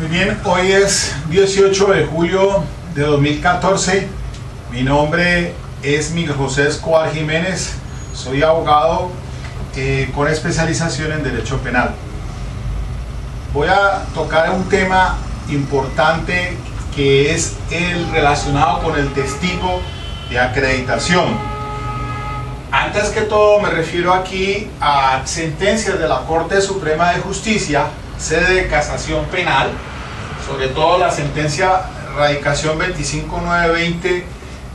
Muy bien, hoy es 18 de julio de 2014. Mi nombre es Miguel José Escobar Jiménez. Soy abogado con especialización en Derecho Penal. Voy a tocar un tema importante que es el relacionado con el testigo de acreditación. Antes que todo me refiero aquí a sentencias de la Corte Suprema de Justicia, sede de casación penal, sobre todo la sentencia radicación 25920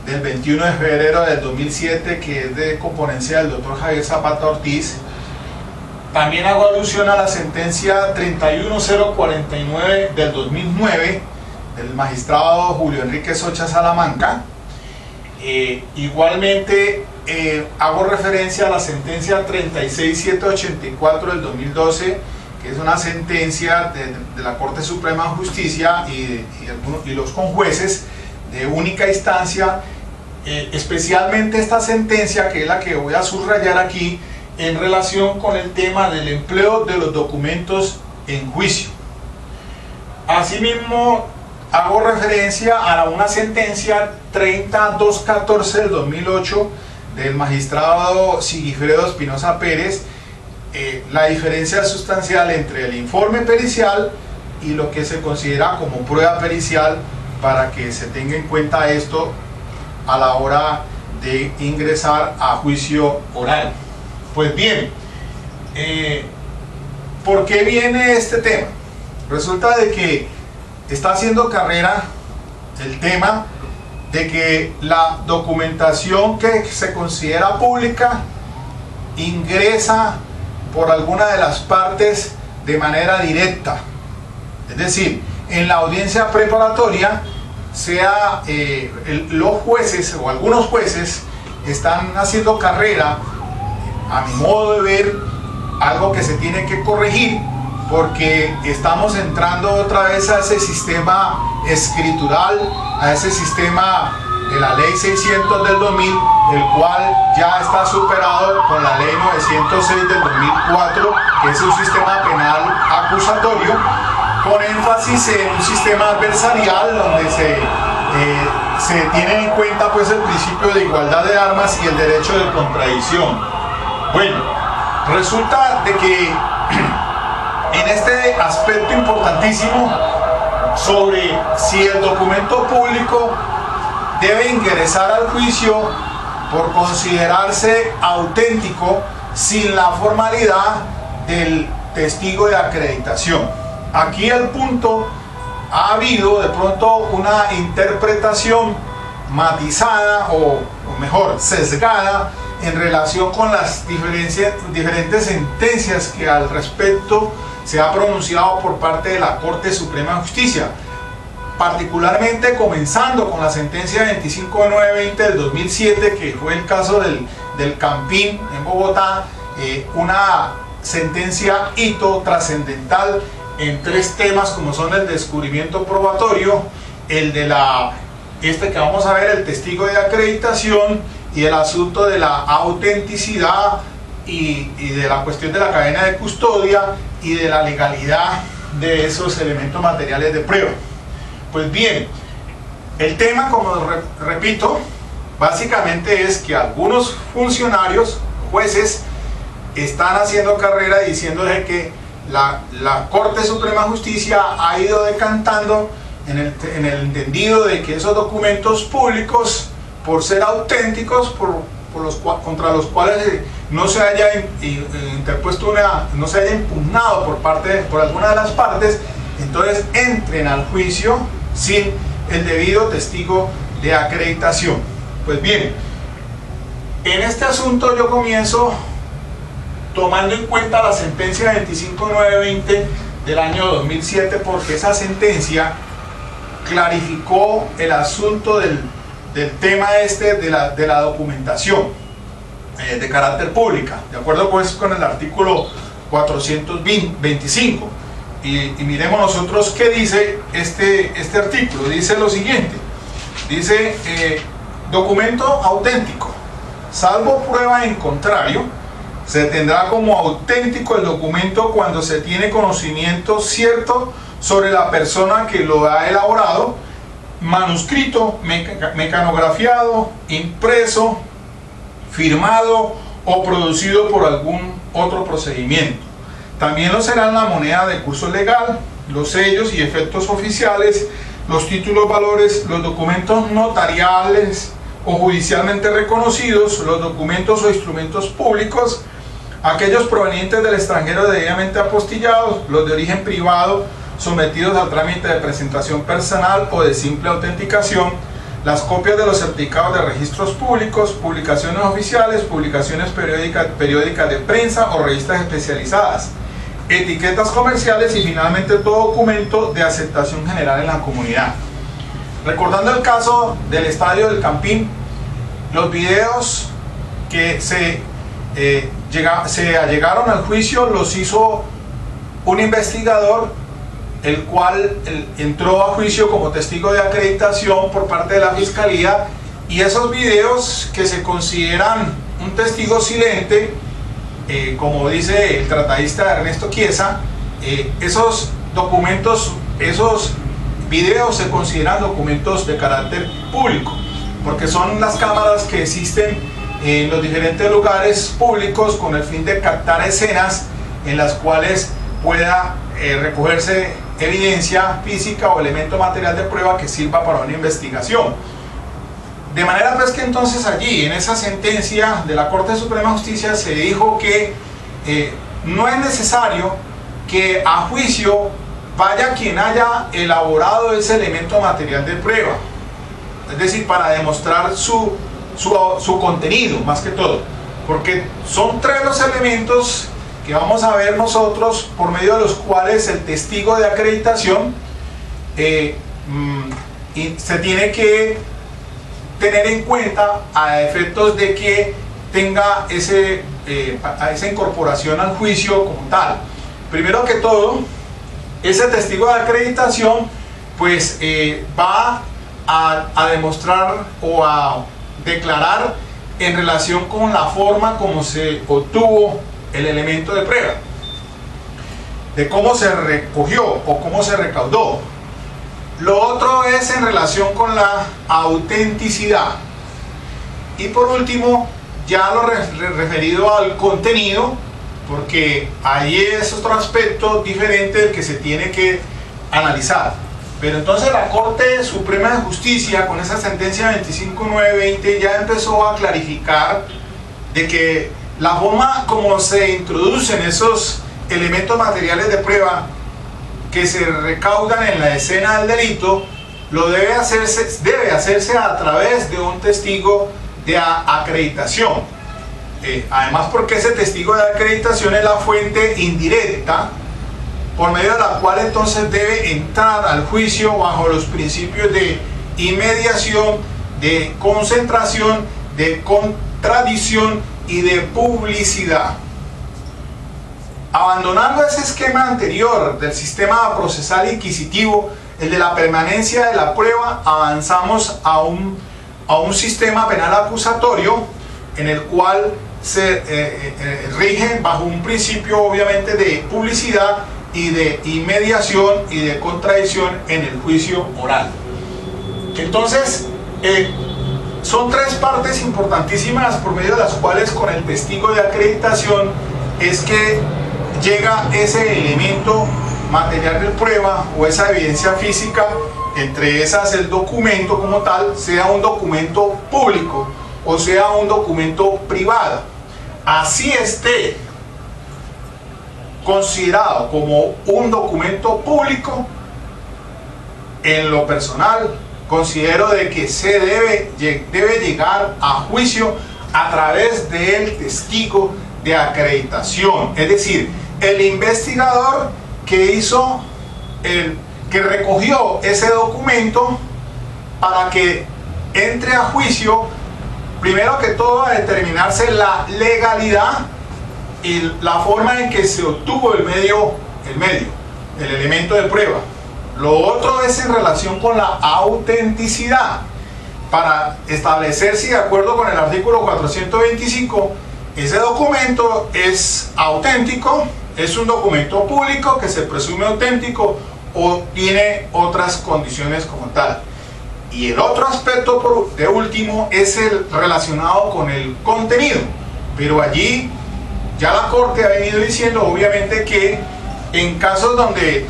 del 21 de febrero del 2007, que es de componencia del doctor Javier Zapata Ortiz. También hago alusión a la sentencia 31049 del 2009 del magistrado Julio Enrique Socha Salamanca. Igualmente hago referencia a la sentencia 36784 del 2012, que es una sentencia de la Corte Suprema de Justicia y los conjueces de única instancia, especialmente esta sentencia, que es la que voy a subrayar aquí, en relación con el tema del empleo de los documentos en juicio. Asimismo, hago referencia a una sentencia 30214 del 2008 del magistrado Sigifredo Espinosa Pérez. La diferencia sustancial entre el informe pericial y lo que se considera como prueba pericial, para que se tenga en cuenta esto a la hora de ingresar a juicio oral. Pues bien, ¿por qué viene este tema? Resulta de que está haciendo carrera el tema de que la documentación que se considera pública ingresa por alguna de las partes de manera directa. Es decir, en la audiencia preparatoria, los jueces o algunos jueces están haciendo carrera, a mi modo de ver, algo que se tiene que corregir, porque estamos entrando otra vez a ese sistema escritural, a ese sistema de la ley 600 del 2000, el cual ya está superado con la ley 906 del 2004, que es un sistema penal acusatorio, con énfasis en un sistema adversarial donde se tiene en cuenta pues el principio de igualdad de armas y el derecho de contradicción. Bueno, resulta de que en este aspecto importantísimo sobre si el documento público debe ingresar al juicio por considerarse auténtico sin la formalidad del testigo de acreditación. Aquí el punto: ha habido de pronto una interpretación matizada o mejor sesgada en relación con las diferentes sentencias que al respecto se ha pronunciado por parte de la Corte Suprema de Justicia, particularmente comenzando con la sentencia 25920 del 2007, que fue el caso del Campín en Bogotá, una sentencia hito trascendental en tres temas, como son el descubrimiento probatorio, el de que vamos a ver, el testigo de acreditación, y el asunto de la autenticidad y de la cuestión de la cadena de custodia y de la legalidad de esos elementos materiales de prueba. Pues bien, el tema, como repito, básicamente es que algunos funcionarios, jueces, están haciendo carrera diciéndole que la Corte Suprema de Justicia ha ido decantando en el entendido de que esos documentos públicos, por ser auténticos, contra los cuales no se haya interpuesto no se haya impugnado por alguna de las partes, entonces entren al juicio sin el debido testigo de acreditación. Pues bien, en este asunto yo comienzo tomando en cuenta la sentencia 25920 del año 2007, porque esa sentencia clarificó el asunto del tema de la documentación de carácter pública, de acuerdo pues con el artículo 425. Y miremos nosotros qué dice este artículo. Dice lo siguiente: dice, documento auténtico, salvo prueba en contrario, se tendrá como auténtico el documento cuando se tiene conocimiento cierto sobre la persona que lo ha elaborado, manuscrito, mecanografiado, impreso, firmado o producido por algún otro procedimiento. También lo serán la moneda de curso legal, los sellos y efectos oficiales, los títulos valores, los documentos notariales o judicialmente reconocidos, los documentos o instrumentos públicos, aquellos provenientes del extranjero debidamente apostillados, los de origen privado sometidos al trámite de presentación personal o de simple autenticación, las copias de los certificados de registros públicos, publicaciones oficiales, publicaciones periódicas de prensa o revistas especializadas, etiquetas comerciales y finalmente todo documento de aceptación general en la comunidad. Recordando el caso del Estadio del Campín, los videos que se allegaron al juicio los hizo un investigador, el cual entró a juicio como testigo de acreditación por parte de la Fiscalía, y esos videos que se consideran un testigo silente, como dice el tratadista Ernesto Chiesa, esos documentos, esos videos se consideran documentos de carácter público, porque son las cámaras que existen en los diferentes lugares públicos con el fin de captar escenas en las cuales pueda recogerse evidencia física o elemento material de prueba que sirva para una investigación. De manera pues que entonces allí, en esa sentencia de la Corte Suprema de Justicia, se dijo que no es necesario que a juicio vaya quien haya elaborado ese elemento material de prueba, es decir, para demostrar su contenido, más que todo, porque son tres los elementos que vamos a ver nosotros por medio de los cuales el testigo de acreditación se tiene que tener en cuenta a efectos de que tenga esa incorporación al juicio como tal. Primero que todo, ese testigo de acreditación pues va a demostrar o a declarar en relación con la forma como se obtuvo el elemento de prueba, de cómo se recogió o cómo se recaudó. Lo otro es en relación con la autenticidad. Y por último, ya lo referido al contenido, porque ahí es otro aspecto diferente del que se tiene que analizar. Pero entonces la Corte Suprema de Justicia, con esa sentencia 25920, ya empezó a clarificar de que la forma como se introducen esos elementos materiales de prueba que se recaudan en la escena del delito, debe hacerse a través de un testigo de acreditación. Además, porque ese testigo de acreditación es la fuente indirecta por medio de la cual entonces debe entrar al juicio bajo los principios de inmediación, de concentración, de contradicción y de publicidad. Abandonando ese esquema anterior del sistema procesal inquisitivo, el de la permanencia de la prueba, avanzamos a un sistema penal acusatorio en el cual se rige bajo un principio obviamente de publicidad y de inmediación y de contradicción en el juicio oral. Entonces, son tres partes importantísimas por medio de las cuales con el testigo de acreditación es que llega ese elemento material de prueba o esa evidencia física, entre esas el documento como tal, sea un documento público o sea un documento privado. Así esté considerado como un documento público, en lo personal considero de que se debe llegar a juicio a través del testigo de acreditación, es decir, el investigador que recogió ese documento para que entre a juicio, primero que todo a determinarse la legalidad y la forma en que se obtuvo el elemento de prueba. Lo otro es en relación con la autenticidad, para establecer si de acuerdo con el artículo 425 ese documento es auténtico, es un documento público que se presume auténtico, o tiene otras condiciones como tal. Y el otro aspecto de último es el relacionado con el contenido, pero allí ya la Corte ha venido diciendo obviamente que en casos donde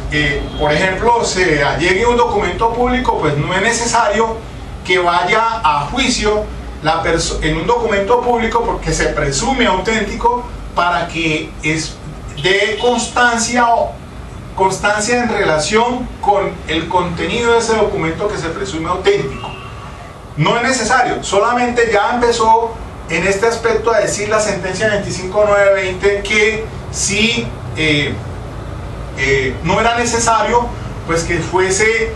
por ejemplo se allegue un documento público, pues no es necesario que vaya a juicio en un documento público, porque se presume auténtico, para que dé constancia en relación con el contenido de ese documento que se presume auténtico. No es necesario, solamente ya empezó en este aspecto a decir la sentencia 25920 que si no era necesario pues que fuese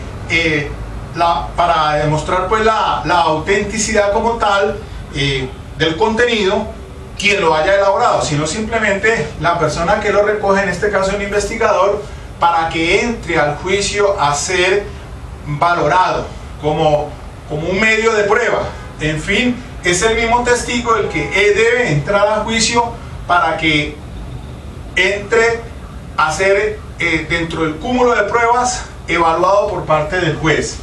para demostrar pues la autenticidad como tal del contenido quien lo haya elaborado, sino simplemente la persona que lo recoge, en este caso un investigador, para que entre al juicio a ser valorado como un medio de prueba. En fin, es el mismo testigo el que debe entrar a juicio para que entre a ser dentro del cúmulo de pruebas evaluado por parte del juez.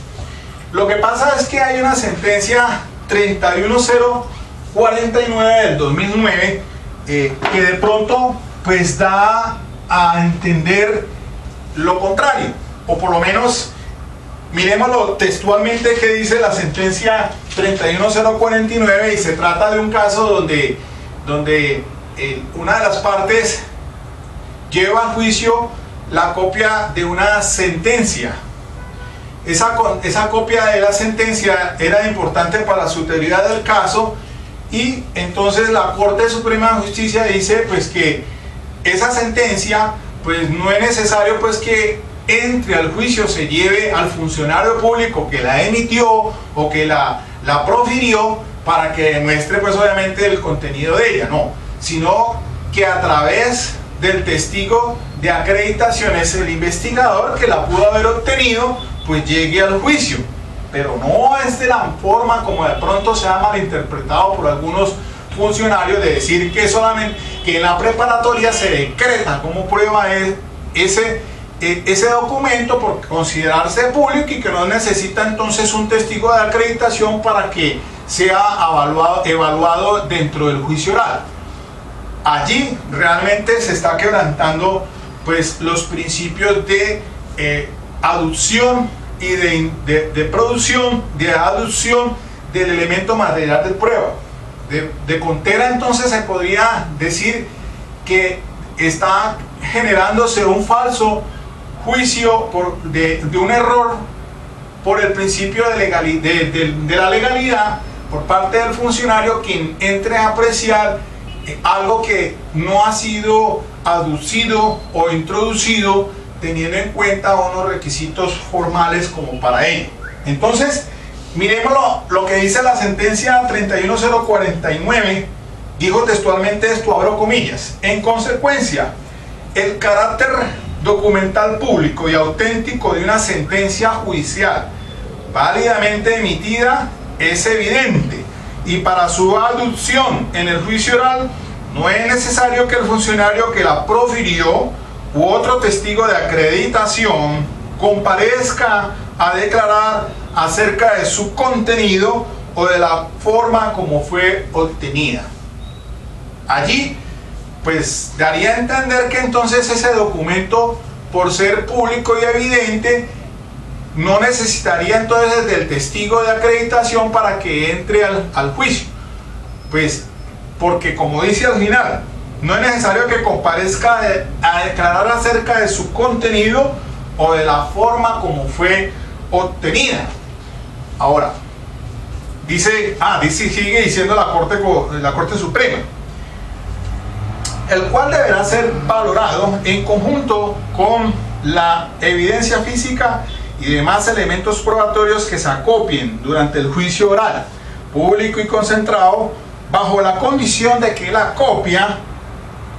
Lo que pasa es que hay una sentencia 31049 del 2009 que de pronto pues da a entender lo contrario, o por lo menos miremoslo textualmente que dice la sentencia 31049, y se trata de un caso donde una de las partes lleva a juicio la copia de una sentencia. Esa copia de la sentencia era importante para la utilidad del caso, y entonces la Corte Suprema de Justicia dice pues que esa sentencia pues no es necesario pues que entre al juicio, se lleve al funcionario público que la emitió o que la profirió para que demuestre pues obviamente el contenido de ella, no, sino que a través del testigo de acreditación, es el investigador que la pudo haber obtenido, pues llegue al juicio. Pero no es de la forma como de pronto se ha malinterpretado por algunos funcionarios, de decir que solamente que en la preparatoria se decreta como prueba ese documento por considerarse público, y que no necesita entonces un testigo de acreditación para que sea evaluado dentro del juicio oral. Allí realmente se está quebrantando pues los principios de aducción y de producción, de aducción del elemento material de prueba. De contera entonces se podría decir que está generándose un falso juicio de un error por el principio de la legalidad por parte del funcionario, quien entre a apreciar algo que no ha sido aducido o introducido teniendo en cuenta unos requisitos formales como para ello. Entonces, miremos lo que dice la sentencia 31049. Dijo textualmente esto, abro comillas: en consecuencia, el carácter documental público y auténtico de una sentencia judicial válidamente emitida es evidente, y para su adopción en el juicio oral no es necesario que el funcionario que la profirió u otro testigo de acreditación comparezca a declarar acerca de su contenido o de la forma como fue obtenida. Allí pues daría a entender que entonces ese documento, por ser público y evidente, no necesitaría entonces del testigo de acreditación para que entre al juicio, pues porque, como dice al final, no es necesario que comparezca a declarar acerca de su contenido o de la forma como fue obtenida. Ahora sigue diciendo la Corte Suprema, el cual deberá ser valorado en conjunto con la evidencia física y demás elementos probatorios que se acopien durante el juicio oral, público y concentrado, bajo la condición de que la copia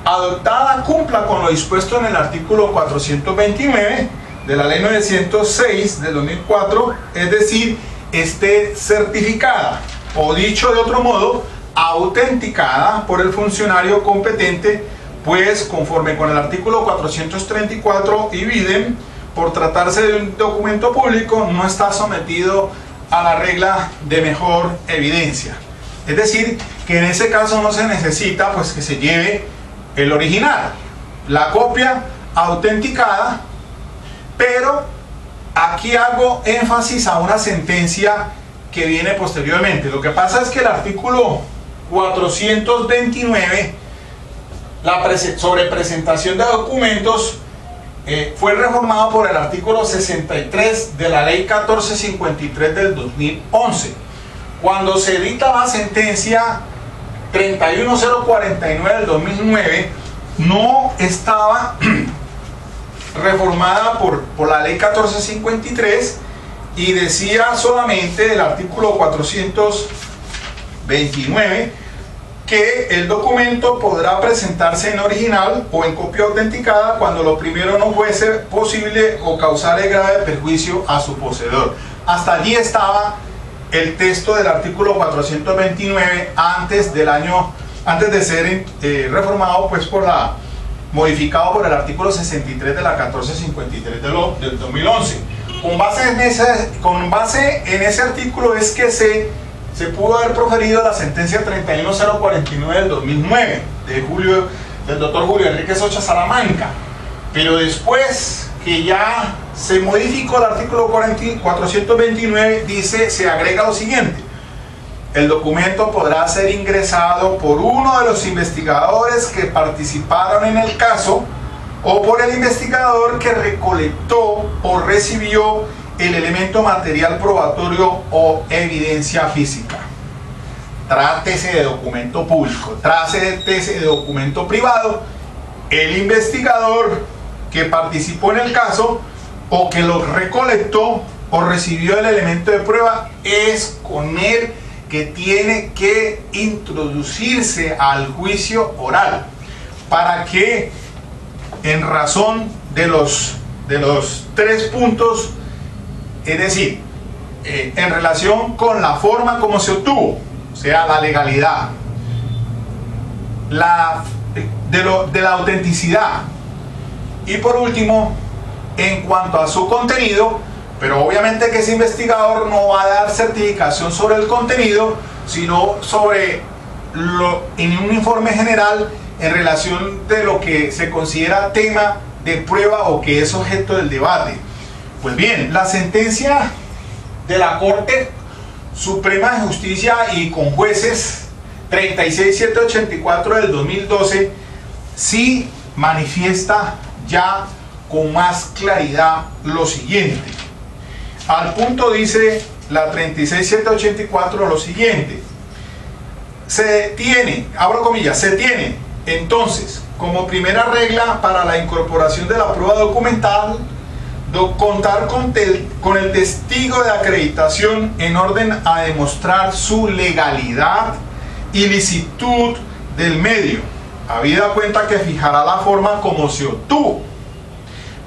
adoptada cumpla con lo dispuesto en el artículo 429 de la Ley 906 del 2004, es decir, esté certificada, o dicho de otro modo, autenticada por el funcionario competente, pues conforme con el artículo 434 y videm, por tratarse de un documento público, no está sometido a la regla de mejor evidencia. Es decir, que en ese caso no se necesita pues que se lleve el original, la copia autenticada, pero aquí hago énfasis a una sentencia que viene posteriormente. Lo que pasa es que el artículo 429 sobre presentación de documentos fue reformado por el artículo 63 de la ley 1453 del 2011. Cuando se dicta la sentencia 31049 del 2009, no estaba reformada por la ley 1453 y decía solamente el artículo 429 que el documento podrá presentarse en original o en copia autenticada cuando lo primero no fuese posible o causare grave perjuicio a su poseedor. Hasta allí estaba el texto del artículo 429 antes de ser reformado pues modificado por el artículo 63 de la 1453 del 2011. Con base en ese artículo es que se pudo haber proferido la sentencia 31049 del 2009 del doctor Julio Enrique Socha Salamanca, pero después que ya se modificó el artículo 429, se agrega lo siguiente: el documento podrá ser ingresado por uno de los investigadores que participaron en el caso o por el investigador que recolectó o recibió el elemento material probatorio o evidencia física. Trátese de documento público, trátese de documento privado, el investigador que participó en el caso o que lo recolectó o recibió el elemento de prueba es con él que tiene que introducirse al juicio oral para que, en razón de los 3 puntos, es decir, en relación con la forma como se obtuvo, o sea, la legalidad, de la autenticidad, y por último, en cuanto a su contenido, pero obviamente que ese investigador no va a dar certificación sobre el contenido, sino en un informe general en relación de lo que se considera tema de prueba o que es objeto del debate. Pues bien, la sentencia de la Corte Suprema de Justicia y con jueces 36784 del 2012 sí manifiesta ya con más claridad lo siguiente. Al punto dice la 36784 lo siguiente: se tiene, abro comillas, se tiene entonces como primera regla para la incorporación de la prueba documental contar con el testigo de acreditación en orden a demostrar su legalidad y licitud del medio, habida cuenta que fijará la forma como se obtuvo,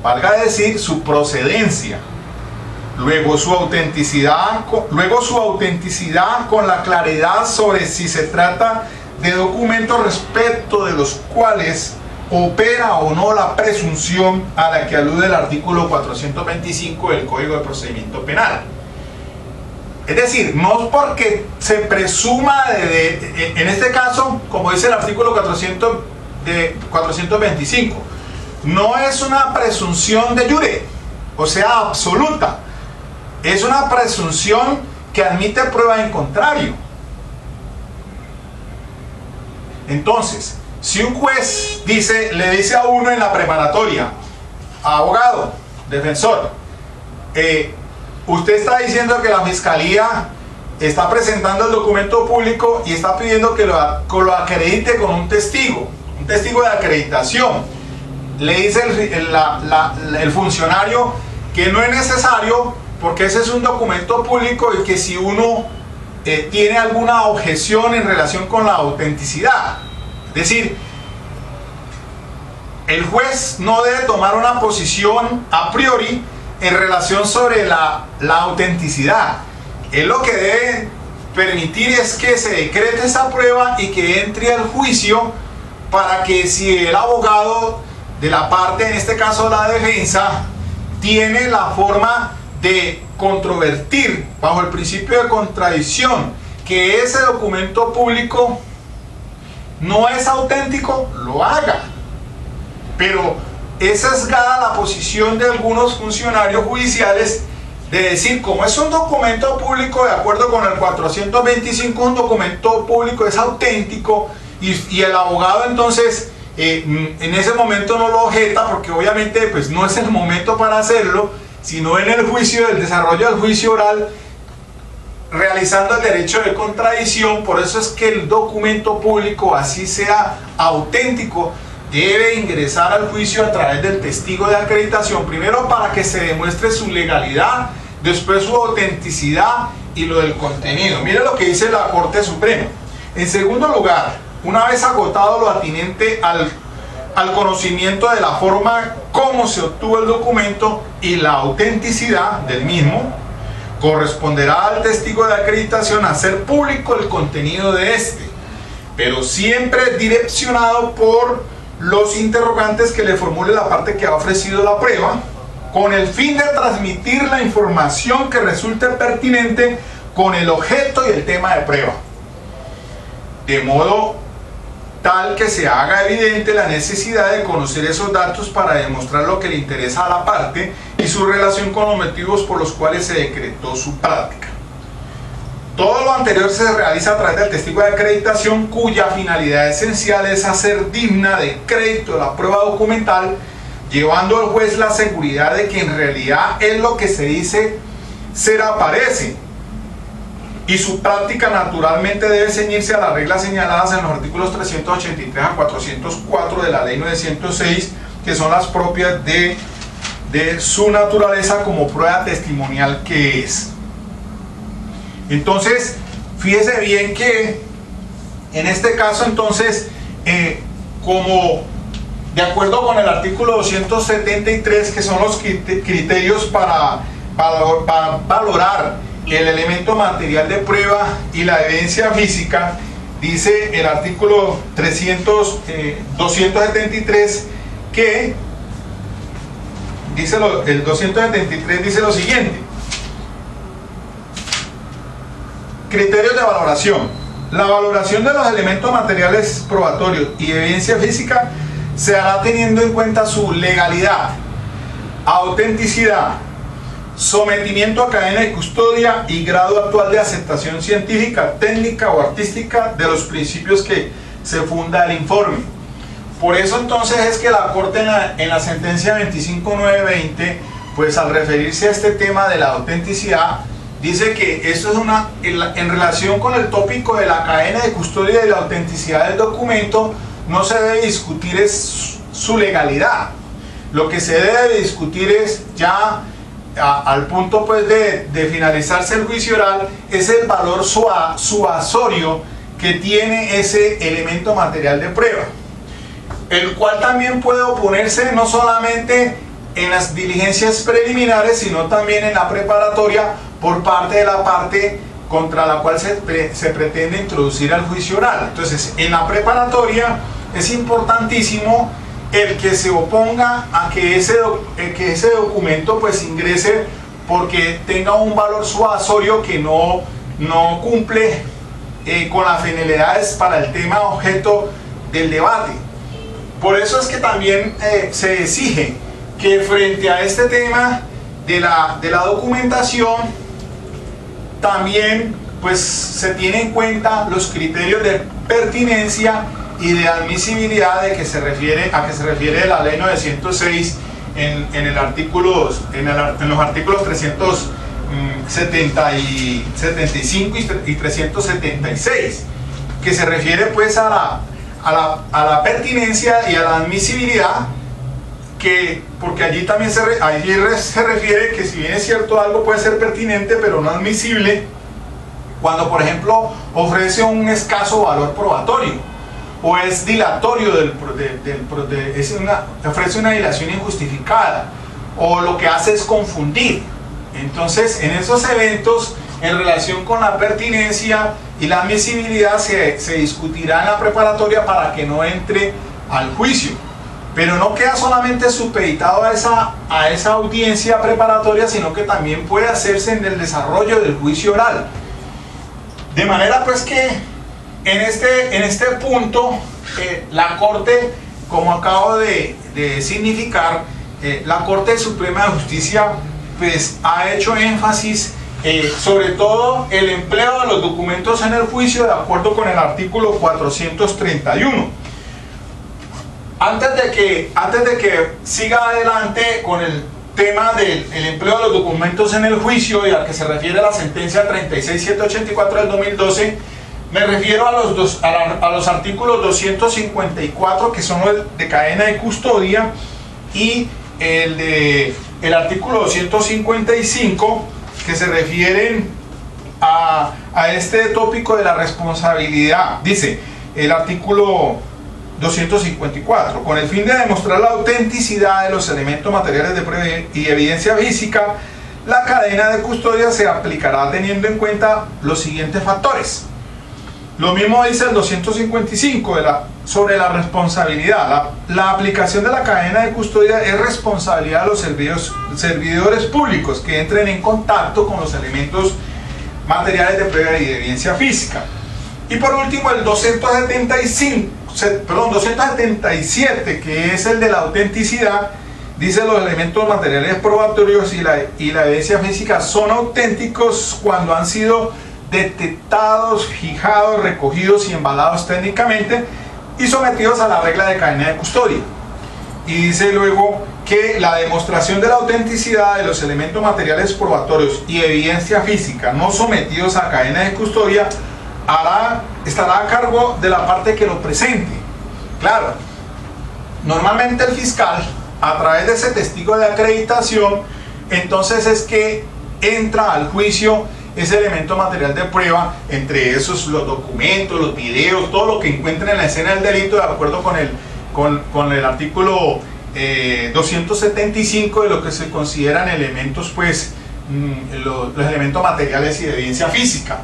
valga decir su procedencia, luego su autenticidad con la claridad sobre si se trata de documentos respecto de los cuales opera o no la presunción a la que alude el artículo 425 del Código de Procedimiento Penal. Es decir, no porque se presuma en este caso, como dice el artículo 425, no es una presunción de jure, o sea, absoluta. Es una presunción que admite prueba en contrario. Entonces, si un juez le dice a uno en la preparatoria, abogado, defensor, usted está diciendo que la fiscalía está presentando el documento público y está pidiendo que lo acredite con un testigo de acreditación. Le dice el funcionario que no es necesario porque ese es un documento público y que si uno tiene alguna objeción en relación con la autenticidad. Es decir, el juez no debe tomar una posición a priori en relación sobre la autenticidad. Él lo que debe permitir es que se decrete esa prueba y que entre al juicio para que si el abogado de la parte, en este caso la defensa, tiene la forma de controvertir bajo el principio de contradicción que ese documento público no es auténtico, lo haga. Pero es sesgada la posición de algunos funcionarios judiciales de decir, como es un documento público, de acuerdo con el 425, un documento público es auténtico, y el abogado entonces en ese momento no lo objeta, porque obviamente pues no es el momento para hacerlo, sino en el juicio, el desarrollo del juicio oral, realizando el derecho de contradicción. Por eso es que el documento público, así sea auténtico, debe ingresar al juicio a través del testigo de acreditación, primero para que se demuestre su legalidad, después su autenticidad y lo del contenido. Mire lo que dice la Corte Suprema. En segundo lugar, una vez agotado lo atinente al conocimiento de la forma como se obtuvo el documento y la autenticidad del mismo, corresponderá al testigo de acreditación hacer público el contenido de este, pero siempre direccionado por los interrogantes que le formule la parte que ha ofrecido la prueba, con el fin de transmitir la información que resulte pertinente con el objeto y el tema de prueba, de modo tal que se haga evidente la necesidad de conocer esos datos para demostrar lo que le interesa a la parte y su relación con los motivos por los cuales se decretó su práctica. Todo lo anterior se realiza a través del testigo de acreditación, cuya finalidad esencial es hacer digna de crédito la prueba documental, llevando al juez la seguridad de que en realidad es lo que se dice ser aparece, y su práctica naturalmente debe ceñirse a las reglas señaladas en los artículos 383 a 404 de la ley 906, que son las propias de su naturaleza como prueba testimonial que es. Entonces, fíjese bien que en este caso entonces, como de acuerdo con el artículo 273, que son los criterios para valorar el elemento material de prueba y la evidencia física, dice el artículo 273 que dice el 273 dice lo siguiente: criterios de valoración. La valoración de los elementos materiales probatorios y evidencia física se hará teniendo en cuenta su legalidad, autenticidad, sometimiento a cadena de custodia y grado actual de aceptación científica, técnica o artística de los principios que se funda el informe. Por eso entonces es que la Corte en la sentencia 25920, pues al referirse a este tema de la autenticidad, dice que esto es en relación con el tópico de la cadena de custodia y la autenticidad del documento, no se debe discutir es su legalidad. Lo que se debe discutir es ya al punto pues de finalizarse el juicio oral, es el valor suasorio que tiene ese elemento material de prueba, el cual también puede oponerse no solamente en las diligencias preliminares, sino también en la preparatoria por parte de la parte contra la cual se pretende introducir al juicio oral. Entonces, en la preparatoria es importantísimo el que se oponga a que ese documento pues ingrese, porque tenga un valor suasorio que no cumple con las finalidades para el tema objeto del debate. Por eso es que también se exige que frente a este tema de la documentación también pues se tiene en cuenta los criterios de pertinencia y de admisibilidad a que se refiere la ley 906 en los artículos 375 y 376, que se refiere pues a la pertinencia y a la admisibilidad, porque allí también se refiere que si bien es cierto algo puede ser pertinente pero no admisible cuando por ejemplo ofrece un escaso valor probatorio o es dilatorio ofrece una dilación injustificada, o lo que hace es confundir. Entonces en esos eventos, en relación con la pertinencia y la admisibilidad, se discutirá en la preparatoria para que no entre al juicio. Pero no queda solamente supeditado a esa audiencia preparatoria, sino que también puede hacerse en el desarrollo del juicio oral. De manera pues que en este punto la Corte, como acabo de significar, la Corte Suprema de Justicia pues ha hecho énfasis sobre todo el empleo de los documentos en el juicio de acuerdo con el artículo 431. Antes de que siga adelante con el tema del empleo de los documentos en el juicio y al que se refiere la sentencia 36784 del 2012, me refiero a los artículos 254, que son el de cadena de custodia, y el artículo 255, que se refieren a este tópico de la responsabilidad. Dice el artículo 254, con el fin de demostrar la autenticidad de los elementos materiales de prueba y evidencia física, la cadena de custodia se aplicará teniendo en cuenta los siguientes factores. Lo mismo dice el 255 sobre la responsabilidad. La aplicación de la cadena de custodia es responsabilidad de los servidores públicos que entren en contacto con los elementos materiales de prueba y de evidencia física. Y por último el 277, que es el de la autenticidad, dice: los elementos materiales probatorios y la evidencia física son auténticos cuando han sido detectados, fijados, recogidos y embalados técnicamente y sometidos a la regla de cadena de custodia. Y dice luego que la demostración de la autenticidad de los elementos materiales probatorios y evidencia física no sometidos a cadena de custodia estará a cargo de la parte que lo presente. Claro, normalmente el fiscal, a través de ese testigo de acreditación, entonces es que entra al juicio ese elemento material de prueba, entre esos los documentos, los videos, todo lo que encuentren en la escena del delito, de acuerdo con el artículo 275 de lo que se consideran elementos, pues los elementos materiales y de evidencia física.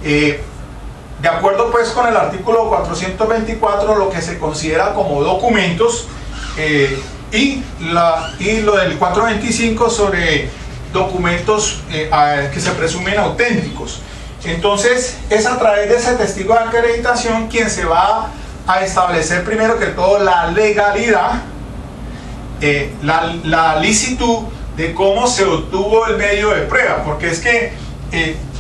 De acuerdo pues con el artículo 424, lo que se considera como documentos, y lo del 425 sobre documentos que se presumen auténticos. Entonces es a través de ese testigo de acreditación quien se va a establecer primero que todo la legalidad, la licitud de cómo se obtuvo el medio de prueba, porque es que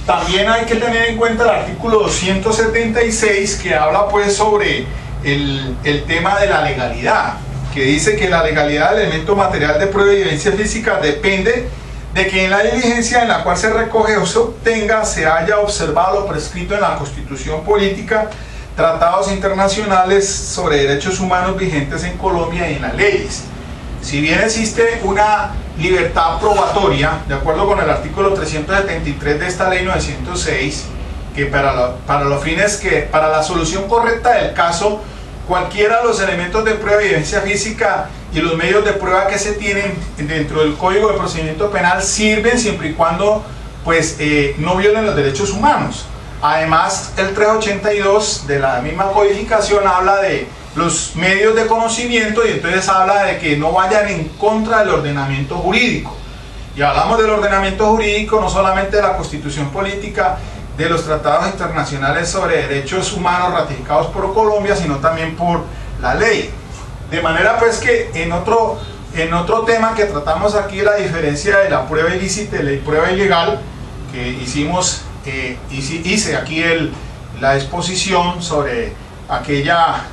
también hay que tener en cuenta el artículo 276, que habla pues sobre el tema de la legalidad, que dice que la legalidad del elemento material de prueba y evidencia física depende de que en la diligencia en la cual se recoge o se obtenga se haya observado lo prescrito en la Constitución política, tratados internacionales sobre derechos humanos vigentes en Colombia y en las leyes. Si bien existe una libertad probatoria, de acuerdo con el artículo 373 de esta ley 906, que para los fines que, para la solución correcta del caso, cualquiera de los elementos de prueba y evidencia física y los medios de prueba que se tienen dentro del Código de Procedimiento Penal sirven siempre y cuando pues, no violen los derechos humanos. Además, el 382 de la misma codificación habla de los medios de conocimiento y entonces habla de que no vayan en contra del ordenamiento jurídico. Y hablamos del ordenamiento jurídico no solamente de la Constitución política, de los tratados internacionales sobre derechos humanos ratificados por Colombia, sino también por la ley. De manera pues que en otro tema que tratamos aquí, la diferencia de la prueba ilícita y la prueba ilegal, que hice aquí la exposición sobre aquella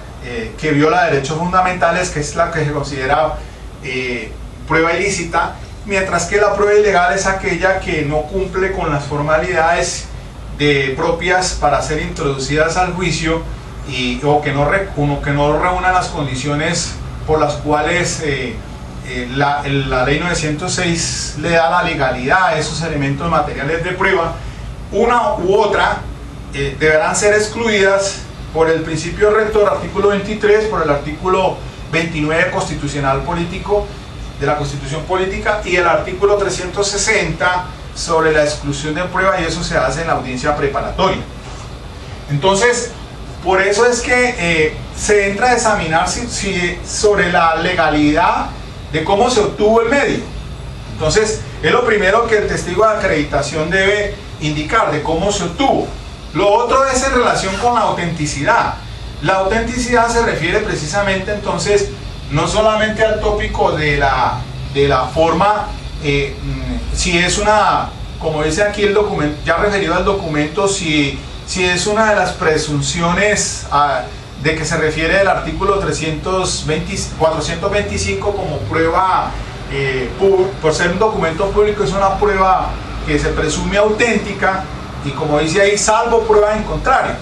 que viola derechos fundamentales, que es la que se considera prueba ilícita, mientras que la prueba ilegal es aquella que no cumple con las formalidades propias para ser introducidas al juicio o que no reúnan las condiciones por las cuales la ley 906 le da la legalidad a esos elementos materiales de prueba. Una u otra deberán ser excluidas por el principio rector, artículo 23, por el artículo 29 constitucional político de la Constitución política y el artículo 360 sobre la exclusión de prueba, y eso se hace en la audiencia preparatoria. Entonces, Por eso es que se entra a examinar sobre la legalidad de cómo se obtuvo el medio. Entonces, es lo primero que el testigo de acreditación debe indicar, de cómo se obtuvo. Lo otro es en relación con la autenticidad. La autenticidad se refiere precisamente entonces no solamente al tópico de la forma, si es una, como dice aquí el documento, ya referido al documento, si es una de las presunciones de que se refiere el artículo 425 como prueba, por ser un documento público, es una prueba que se presume auténtica, y como dice ahí, salvo prueba en contrario.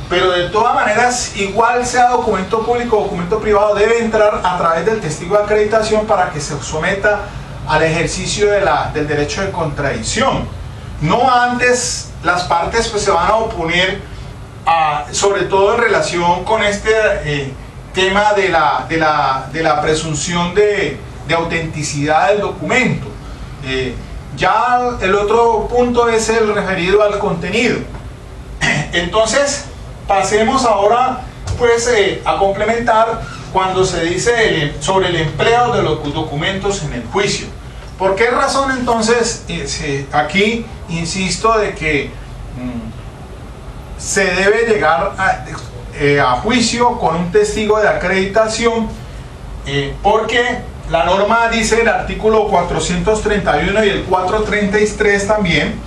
Pero de todas maneras, igual sea documento público o documento privado, debe entrar a través del testigo de acreditación para que se someta al ejercicio del derecho de contradicción. No antes, las partes pues se van a oponer, sobre todo en relación con este tema de la presunción de autenticidad del documento. Ya el otro punto es el referido al contenido. Entonces, pasemos ahora pues a complementar cuando se dice sobre el empleo de los documentos en el juicio. ¿Por qué razón entonces aquí insisto de que se debe llegar a juicio con un testigo de acreditación? Porque la norma dice, el artículo 431 y el 433 también,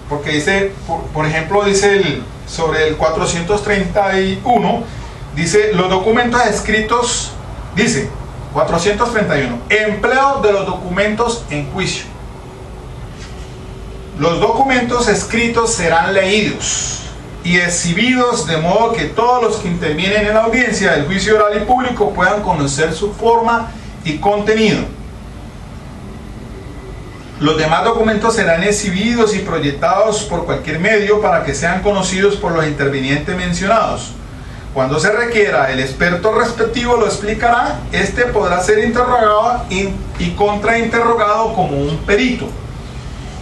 porque dice, por ejemplo, dice sobre el 431, dice, los documentos escritos, dice 431, empleo de los documentos en juicio. Los documentos escritos serán leídos y exhibidos de modo que todos los que intervienen en la audiencia del juicio oral y público puedan conocer su forma y contenido. Los demás documentos serán exhibidos y proyectados por cualquier medio para que sean conocidos por los intervinientes mencionados. Cuando se requiera, el experto respectivo lo explicará. Este podrá ser interrogado y contrainterrogado como un perito.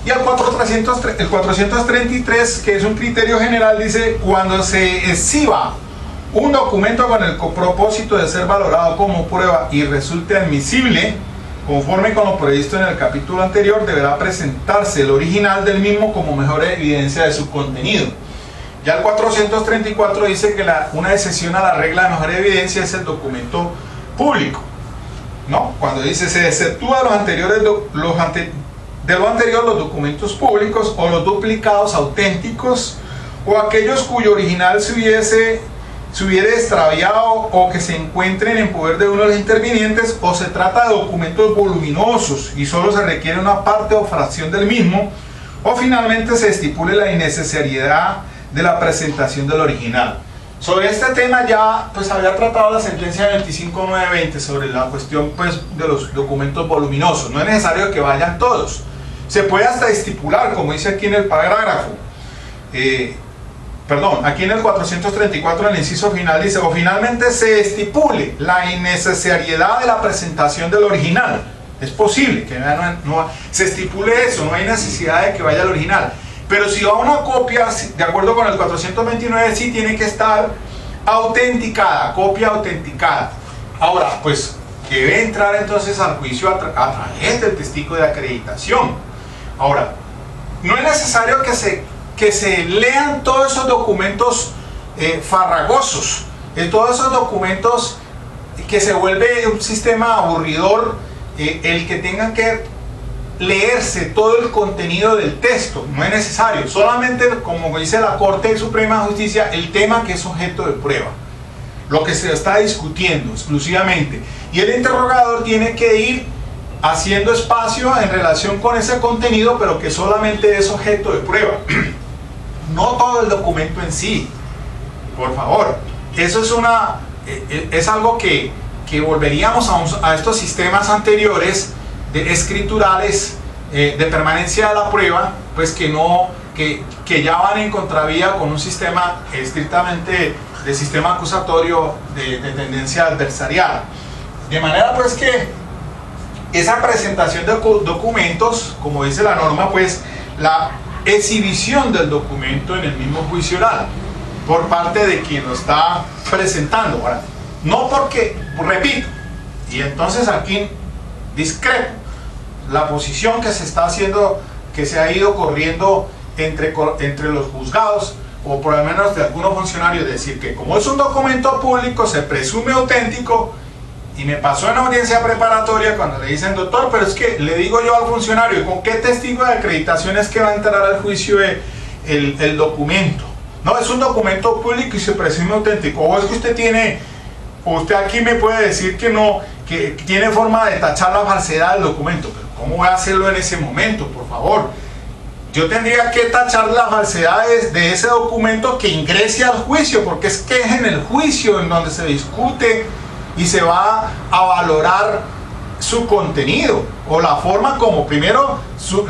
Y el 433, que es un criterio general, dice: cuando se exhiba un documento con el propósito de ser valorado como prueba y resulte admisible, conforme con lo previsto en el capítulo anterior, deberá presentarse el original del mismo como mejor evidencia de su contenido. Ya el 434 dice que una excepción a la regla de mejor evidencia es el documento público, ¿no? Cuando dice se exceptúa de lo anterior los documentos públicos o los duplicados auténticos o aquellos cuyo original se hubiere extraviado o que se encuentren en poder de uno de los intervinientes, o se trata de documentos voluminosos y solo se requiere una parte o fracción del mismo, o finalmente se estipule la innecesariedad de la presentación del original. Sobre este tema ya pues había tratado la sentencia 25920 sobre la cuestión pues de los documentos voluminosos. No es necesario que vayan todos, se puede hasta estipular, como dice aquí en el parágrafo, aquí en el 434, en el inciso final, dice: o finalmente se estipule la innecesariedad de la presentación del original. Es posible que no se estipule eso, no hay necesidad de que vaya el original. Pero si va una copia, de acuerdo con el 429, sí tiene que estar autenticada, copia autenticada. Ahora, pues debe entrar entonces al juicio a través del testigo de acreditación. Ahora, no es necesario que se lean todos esos documentos farragosos, todos esos documentos que se vuelve un sistema aburridor, el que tengan que leerse todo el contenido del texto. No es necesario, solamente, como dice la Corte Suprema de Justicia, el tema que es objeto de prueba, lo que se está discutiendo exclusivamente, y el interrogador tiene que ir haciendo espacio en relación con ese contenido, pero que solamente es objeto de prueba, no todo el documento en sí. Por favor, eso es algo que volveríamos a estos sistemas anteriores escriturales de permanencia de la prueba, pues que ya van en contravía con un sistema estrictamente de sistema acusatorio de tendencia adversarial. De manera pues que esa presentación de documentos, como dice la norma, pues la exhibición del documento en el mismo juicio oral. por parte de quien lo está presentando. Ahora, no porque, repito, y entonces aquí discrepo, la posición que se está haciendo, que se ha ido corriendo entre los juzgados, o por lo menos de algunos funcionarios, decir que como es un documento público se presume auténtico. Y me pasó en audiencia preparatoria cuando le dicen, doctor, pero es que le digo yo al funcionario, ¿con qué testigo de acreditación es que va a entrar al juicio el documento? No, es un documento público y se presume auténtico. O es que usted aquí me puede decir que no, que tiene forma de tachar la falsedad del documento. Pero ¿cómo voy a hacerlo en ese momento, por favor? Yo tendría que tachar las falsedades de ese documento que ingrese al juicio, porque es que es en el juicio en donde se discute y se va a valorar su contenido, o la forma como, primero,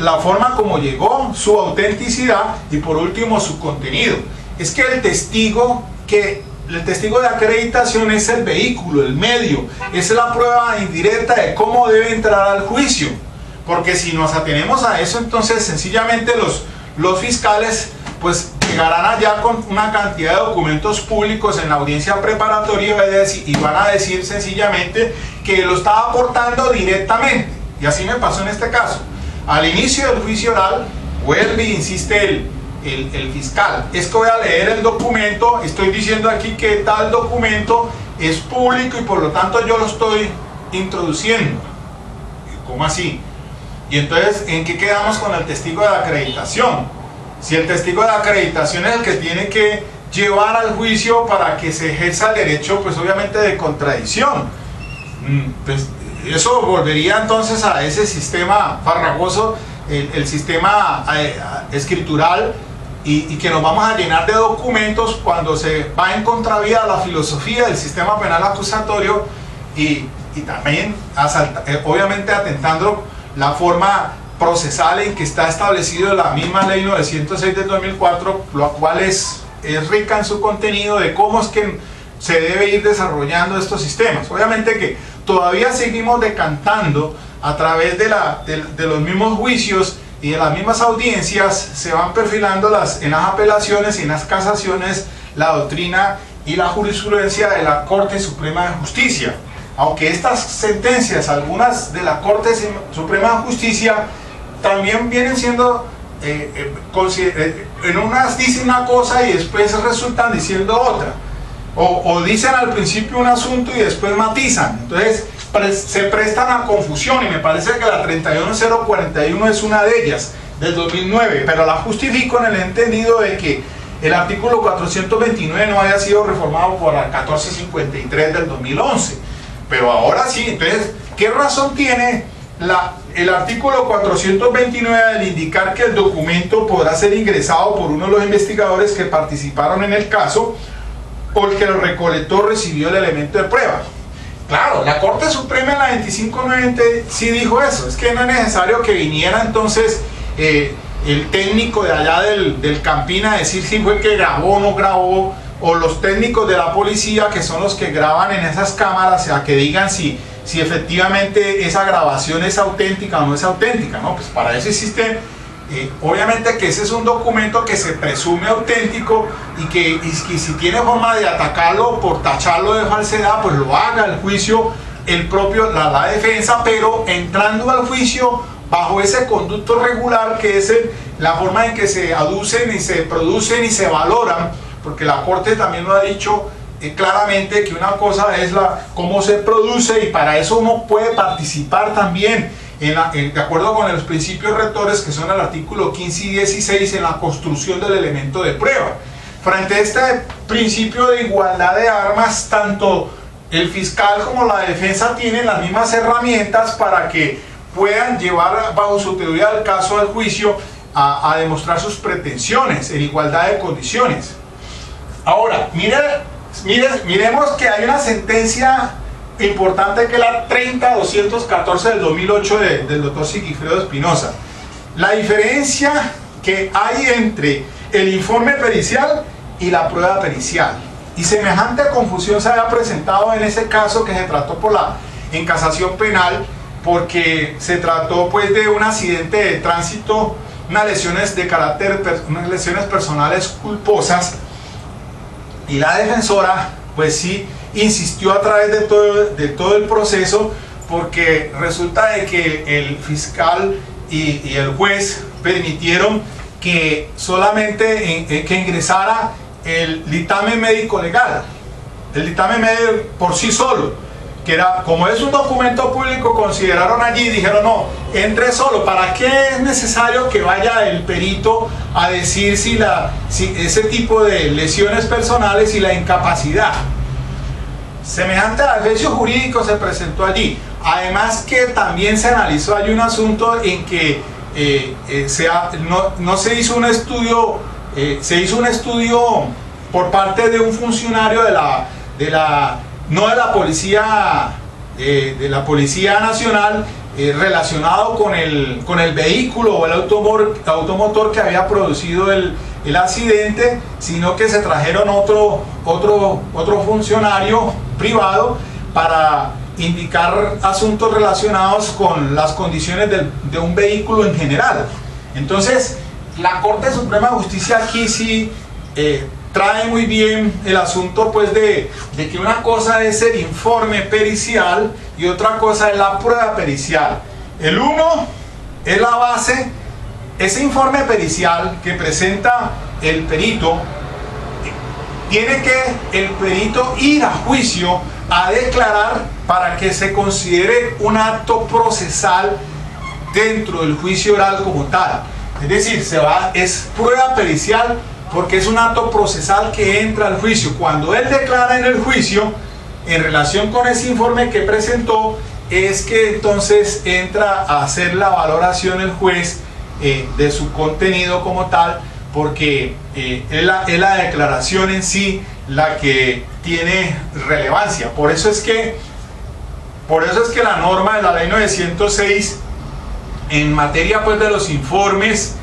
la forma como llegó, su autenticidad, y por último su contenido. Es que el testigo de acreditación es el vehículo, el medio, es la prueba indirecta de cómo debe entrar al juicio, porque si nos atenemos a eso, entonces sencillamente los fiscales pues llegarán allá con una cantidad de documentos públicos en la audiencia preparatoria y van a decir sencillamente que lo estaba aportando directamente. Y así me pasó en este caso. Al inicio del juicio oral, vuelve e insiste el fiscal, es que voy a leer el documento, estoy diciendo aquí que tal documento es público y por lo tanto yo lo estoy introduciendo. ¿Cómo así? Y entonces, ¿en qué quedamos con el testigo de acreditación? Si el testigo de acreditación es el que tiene que llevar al juicio para que se ejerza el derecho, pues obviamente de contradicción, pues eso volvería entonces a ese sistema farragoso, el sistema escritural, y que nos vamos a llenar de documentos cuando se va en contravía a la filosofía del sistema penal acusatorio y también obviamente atentando la forma procesal en que está establecido la misma ley 906 del 2004, lo cual es rica en su contenido de cómo es que se debe ir desarrollando estos sistemas. Obviamente que todavía seguimos decantando a través de los mismos juicios y de las mismas audiencias, se van perfilando en las apelaciones y en las casaciones la doctrina y la jurisprudencia de la Corte Suprema de Justicia. Aunque estas sentencias, algunas de la Corte Suprema de Justicia, también vienen siendo, en unas dicen una cosa y después resultan diciendo otra, o dicen al principio un asunto y después matizan, entonces se prestan a confusión, y me parece que la 31041 es una de ellas, del 2009, pero la justifico en el entendido de que el artículo 429 no haya sido reformado por la 1453 del 2011, pero ahora sí. Entonces, ¿qué razón tiene el artículo 429 al indicar que el documento podrá ser ingresado por uno de los investigadores que participaron en el caso o el que lo recolectó recibió el elemento de prueba? Claro, la Corte Suprema en la 2590 sí dijo eso, es que no es necesario que viniera entonces el técnico de allá del Campín a decir si fue que grabó o no grabó, o los técnicos de la policía que son los que graban en esas cámaras a que digan si efectivamente esa grabación es auténtica o no es auténtica, ¿no? Pues para eso existe, obviamente que ese es un documento que se presume auténtico y si tiene forma de atacarlo por tacharlo de falsedad, pues lo haga el juicio, la defensa, pero entrando al juicio bajo ese conducto regular que es la forma en que se aducen y se producen y se valoran, porque la Corte también lo ha dicho claramente, que una cosa es cómo se produce, y para eso uno puede participar también de acuerdo con los principios rectores que son el artículo 15 y 16 en la construcción del elemento de prueba. Frente a este principio de igualdad de armas, tanto el fiscal como la defensa tienen las mismas herramientas para que puedan llevar bajo su teoría del caso al juicio a demostrar sus pretensiones en igualdad de condiciones. Ahora, miremos que hay una sentencia importante que es la 30-214 del 2008 del doctor Sigifredo Espinosa. La diferencia que hay entre el informe pericial y la prueba pericial. Y semejante confusión se había presentado en ese caso que se trató en casación penal, porque se trató pues de un accidente de tránsito, unas lesiones personales culposas, Y la defensora, pues sí, insistió a través de todo el proceso, porque resulta de que el fiscal y el juez permitieron que solamente que ingresara el dictamen médico legal, el dictamen médico por sí solo, que era, como es un documento público, consideraron allí y dijeron no, entre solo. ¿Para qué es necesario que vaya el perito a decir si ese tipo de lesiones personales y la incapacidad? Semejante adefesio jurídico se presentó allí. Además que también se analizó allí un asunto en que no se hizo un estudio, se hizo un estudio por parte de un funcionario no de la Policía Nacional, relacionado con el vehículo o el automotor que había producido el accidente, sino que se trajeron otro funcionario privado para indicar asuntos relacionados con las condiciones de un vehículo en general. Entonces, la Corte Suprema de Justicia aquí sí trae muy bien el asunto, pues, de que una cosa es el informe pericial y otra cosa es la prueba pericial. El uno es la base, ese informe pericial que presenta el perito, tiene que el perito ir a juicio a declarar para que se considere un acto procesal dentro del juicio oral como tal. Es decir, es prueba pericial porque es un acto procesal que entra al juicio. Cuando él declara en el juicio, en relación con ese informe que presentó, es que entonces entra a hacer la valoración el juez de su contenido como tal, porque es la declaración en sí la que tiene relevancia. Por eso es que la norma de la ley 906 en materia, pues, de los informes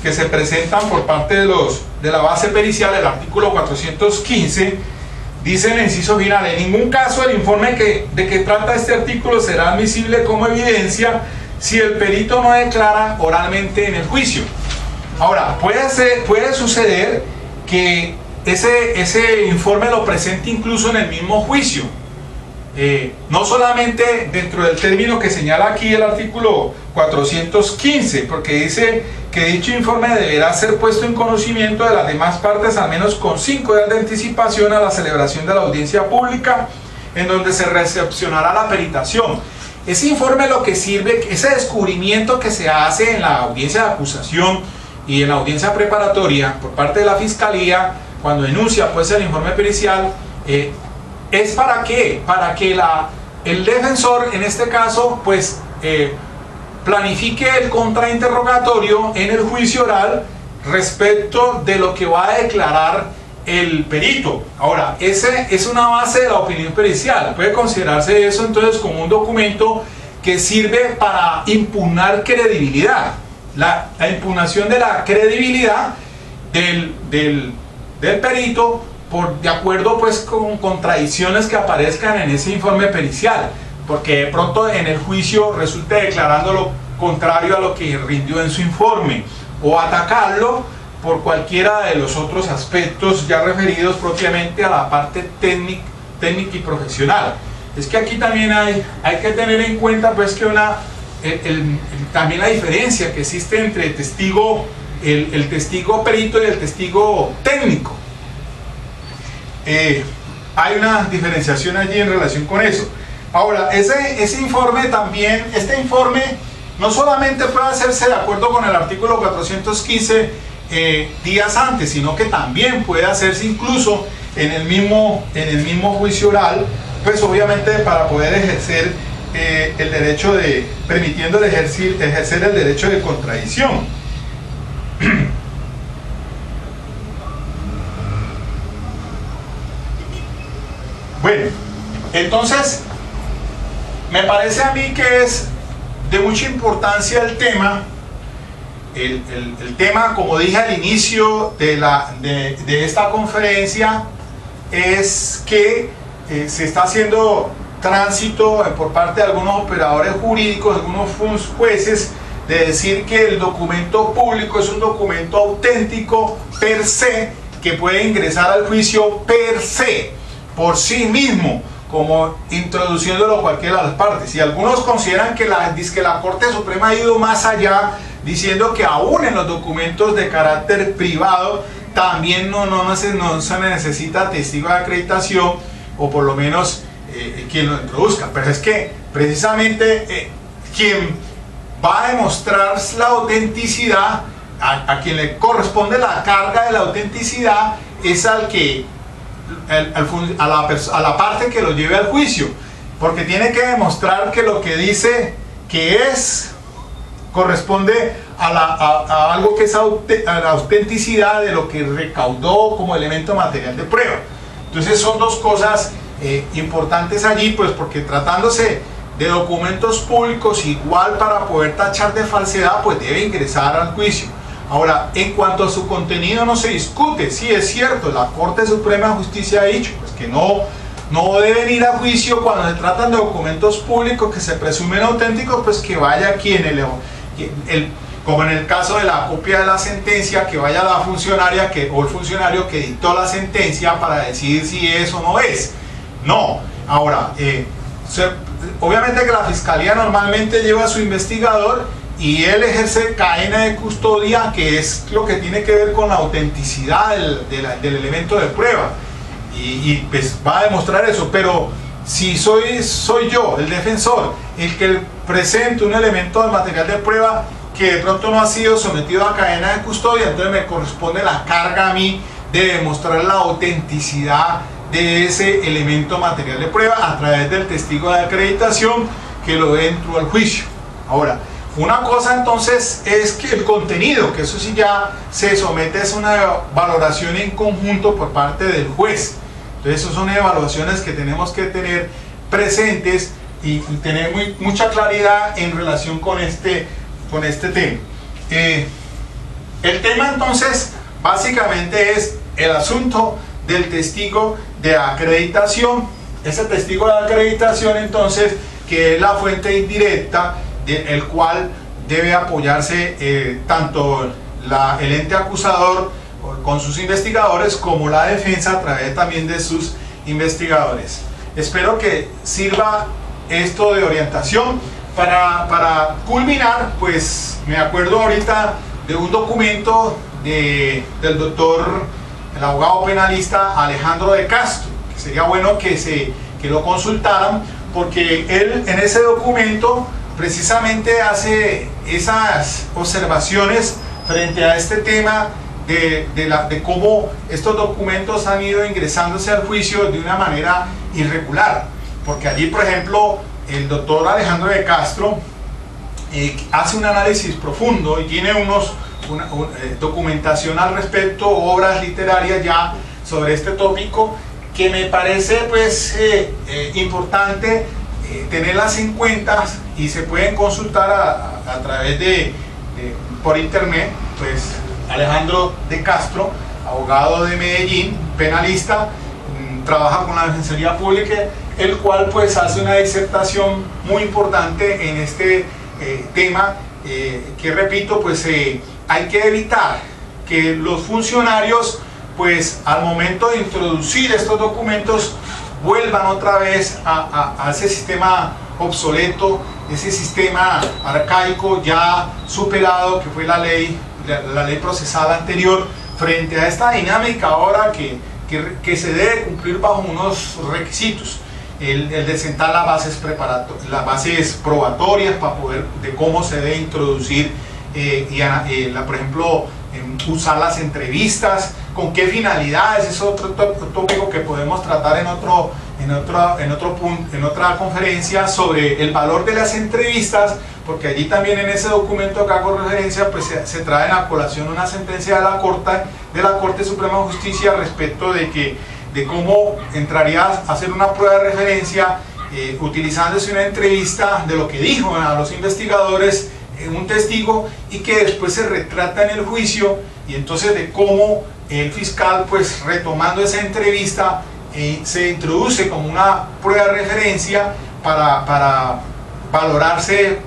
que se presentan por parte de la base pericial, el artículo 415 dice en el inciso final: en ningún caso el informe de que trata este artículo será admisible como evidencia si el perito no declara oralmente en el juicio. Ahora, puede suceder que ese informe lo presente incluso en el mismo juicio, no solamente dentro del término que señala aquí el artículo 415, porque dice que dicho informe deberá ser puesto en conocimiento de las demás partes al menos con 5 días de anticipación a la celebración de la audiencia pública en donde se recepcionará la peritación. Ese informe lo que sirve, ese descubrimiento que se hace en la audiencia de acusación y en la audiencia preparatoria por parte de la Fiscalía, cuando denuncia, pues, el informe pericial, ¿es para qué? Para que el defensor, en este caso, pues, planifique el contrainterrogatorio en el juicio oral respecto de lo que va a declarar el perito. Ahora, ese es una base de la opinión pericial. Puede considerarse eso entonces como un documento que sirve para impugnar credibilidad, la impugnación de la credibilidad del perito de acuerdo, pues, con contradicciones que aparezcan en ese informe pericial, porque de pronto en el juicio resulte declarando lo contrario a lo que rindió en su informe, o atacarlo por cualquiera de los otros aspectos ya referidos propiamente a la parte técnica y profesional. Es que aquí también hay que tener en cuenta, pues, que también la diferencia que existe entre el testigo perito y el testigo técnico. Hay una diferenciación allí en relación con eso. Ahora, ese informe también, este informe no solamente puede hacerse de acuerdo con el artículo 415 días antes, sino que también puede hacerse incluso en el mismo juicio oral, pues obviamente para poder ejercer el derecho permitiendo ejercer el derecho de contradicción. Bueno, entonces me parece a mí que es de mucha importancia el tema. El tema, como dije al inicio de esta conferencia, es que se está haciendo tránsito por parte de algunos operadores jurídicos, algunos jueces, de decir que el documento público es un documento auténtico per se, que puede ingresar al juicio per se, por sí mismo, como introduciéndolo cualquiera de las partes. Y algunos consideran que la Corte Suprema ha ido más allá, diciendo que aún en los documentos de carácter privado también no se necesita testigo de acreditación, o por lo menos quien lo introduzca. Pero es que precisamente quien va a demostrar la autenticidad, a quien le corresponde la carga de la autenticidad, es a la parte que lo lleve al juicio, porque tiene que demostrar que lo que dice que es corresponde a algo que es a la autenticidad de lo que recaudó como elemento material de prueba. Entonces son dos cosas importantes allí, pues porque tratándose de documentos públicos, igual para poder tachar de falsedad, pues debe ingresar al juicio. Ahora, en cuanto a su contenido no se discute. Sí, es cierto, la Corte Suprema de Justicia ha dicho pues, que no deben ir a juicio cuando se tratan de documentos públicos que se presumen auténticos, pues que vaya como en el caso de la copia de la sentencia, que vaya la funcionaria o el funcionario que dictó la sentencia para decidir si es o no es. No. Ahora, obviamente que la Fiscalía normalmente lleva a su investigador y él ejerce cadena de custodia, que es lo que tiene que ver con la autenticidad del elemento de prueba, y pues va a demostrar eso. Pero si soy yo, el defensor, el que presente un elemento de material de prueba que de pronto no ha sido sometido a cadena de custodia, entonces me corresponde la carga a mí de demostrar la autenticidad de ese elemento material de prueba a través del testigo de acreditación que lo entró al juicio. Ahora, una cosa entonces es que el contenido, que eso sí ya se somete a una valoración en conjunto por parte del juez. Entonces esas son evaluaciones que tenemos que tener presentes y tener mucha claridad en relación con este tema. El tema entonces básicamente es el asunto del testigo de acreditación. Ese testigo de acreditación entonces, que es la fuente indirecta el cual debe apoyarse tanto el ente acusador con sus investigadores como la defensa a través también de sus investigadores. Espero que sirva esto de orientación. Para culminar, pues me acuerdo ahorita de un documento del doctor, el abogado penalista Alejandro de Castro, que sería bueno que lo consultaran, porque él en ese documento precisamente hace esas observaciones frente a este tema de cómo estos documentos han ido ingresándose al juicio de una manera irregular. Porque allí, por ejemplo, el doctor Alejandro de Castro hace un análisis profundo y tiene documentación al respecto, obras literarias ya sobre este tópico, que me parece pues importante tenerlas en cuenta, y se pueden consultar a través por internet. Pues Alejandro de Castro, abogado de Medellín, penalista, trabaja con la Defensoría Pública, el cual pues hace una disertación muy importante en este tema, que repito, pues hay que evitar que los funcionarios pues al momento de introducir estos documentos vuelvan otra vez a ese sistema obsoleto, ese sistema arcaico ya superado que fue la ley procesal anterior, frente a esta dinámica ahora que se debe cumplir bajo unos requisitos. El de sentar las bases probatorias para poder, de cómo se debe introducir, por ejemplo, usar las entrevistas, con qué finalidades. Es otro tópico que podemos tratar en otra conferencia, sobre el valor de las entrevistas, porque allí también en ese documento que hago referencia pues se trae a colación una sentencia de la Corte Suprema de Justicia respecto de cómo entraría a hacer una prueba de referencia utilizándose una entrevista de lo que dijo a los investigadores un testigo, y que después se retrata en el juicio, y entonces de cómo el fiscal, pues retomando esa entrevista, se introduce como una prueba de referencia para valorarse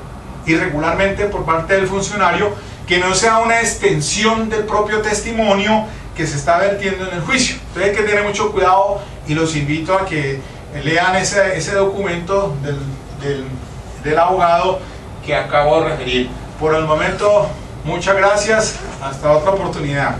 irregularmente por parte del funcionario, que no sea una extensión del propio testimonio que se está vertiendo en el juicio. Entonces hay que tener mucho cuidado y los invito a que lean ese documento del abogado que acabo de referir. Por el momento, muchas gracias, hasta otra oportunidad.